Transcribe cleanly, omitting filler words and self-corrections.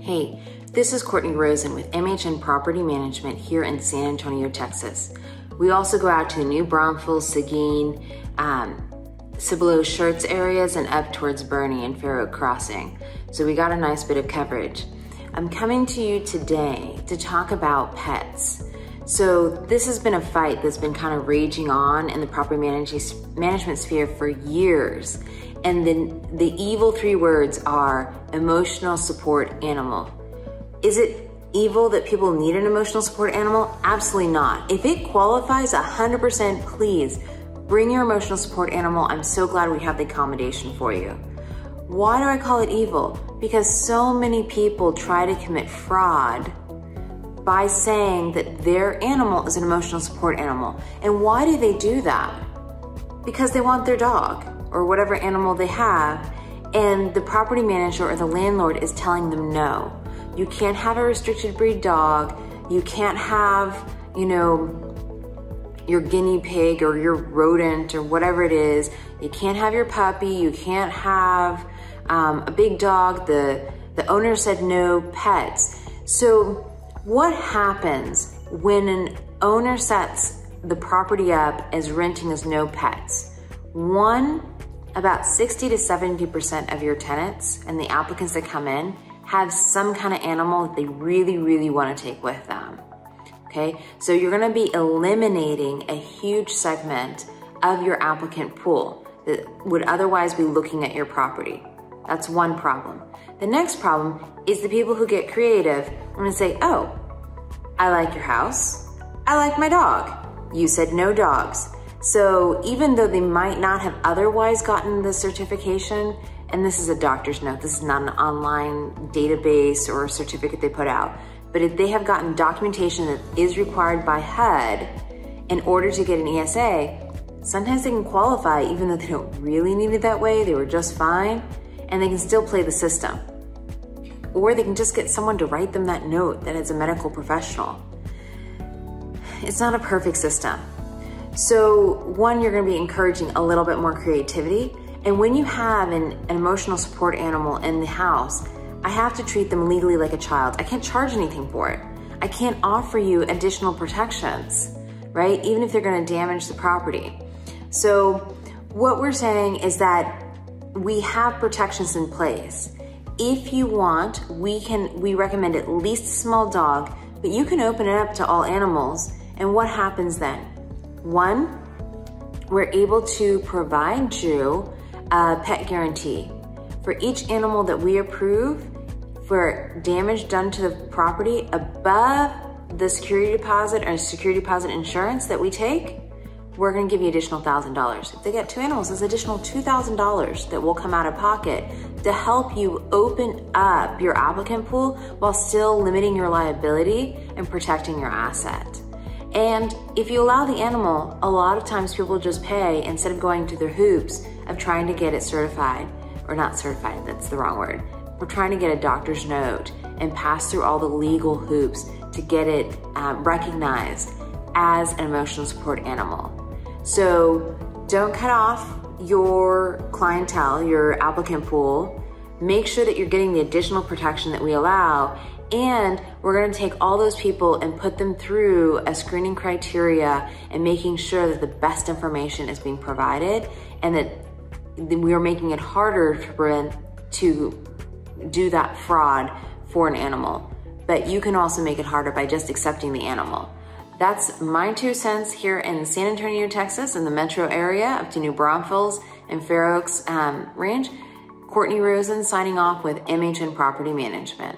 Hey, this is Courtney Rosen with MHN Property Management here in San Antonio, Texas. We also go out to the New Braunfels, Seguin, Cibolo Schertz areas and up towards Bernie and Fair Oak Crossing. So we got a nice bit of coverage. I'm coming to you today to talk about pets. So this has been a fight that's been kind of raging on in the property management sphere for years. And then the evil three words are emotional support animal. Is it evil that people need an emotional support animal? Absolutely not. If it qualifies 100%, please bring your emotional support animal. I'm so glad we have the accommodation for you. Why do I call it evil? Because so many people try to commit fraud by saying that their animal is an emotional support animal. And why do they do that? Because they want their dog or whatever animal they have, and the property manager or the landlord is telling them no. You can't have a restricted breed dog. You can't have, your guinea pig or your rodent or whatever it is. You can't have your puppy. You can't have a big dog. The owner said no pets. So what happens when an owner sets the property up as renting as no pets? One, about 60 to 70% of your tenants and the applicants that come in have some kind of animal that they really, really want to take with them. Okay, so you're gonna be eliminating a huge segment of your applicant pool that would otherwise be looking at your property. That's one problem. The next problem is the people who get creative and say, oh, I like your house, I like my dog. You said no dogs. So even though they might not have otherwise gotten the certification, and this is a doctor's note, this is not an online database or a certificate they put out, but if they have gotten documentation that is required by HUD in order to get an ESA, sometimes they can qualify even though they don't really need it that way, they were just fine, and they can still play the system. Or they can just get someone to write them that note that it's a medical professional. It's not a perfect system. So one, you're gonna be encouraging a little bit more creativity. And when you have an emotional support animal in the house, I have to treat them legally like a child. I can't charge anything for it. I can't offer you additional protections, right? Even if they're gonna damage the property. So what we're saying is that we have protections in place. If you want, we recommend at least a small dog, but you can open it up to all animals. And what happens then? One, we're able to provide you a pet guarantee. For each animal that we approve for damage done to the property above the security deposit or security deposit insurance that we take, we're gonna give you additional $1,000. If they get two animals, it's additional $2,000 that will come out of pocket to help you open up your applicant pool while still limiting your liability and protecting your asset. And if you allow the animal, a lot of times people just pay instead of going through their hoops of trying to get it certified, or not certified, that's the wrong word. We're trying to get a doctor's note and pass through all the legal hoops to get it recognized as an emotional support animal. So don't cut off your clientele, your applicant pool. Make sure that you're getting the additional protection that we allow, and we're gonna take all those people and put them through a screening criteria and making sure that the best information is being provided and that we are making it harder to do that fraud for an animal. But you can also make it harder by just accepting the animal. That's my 2 cents here in San Antonio, Texas, in the metro area up to New Braunfels and Fair Oaks Range. Courtney Rosen signing off with MHN Property Management.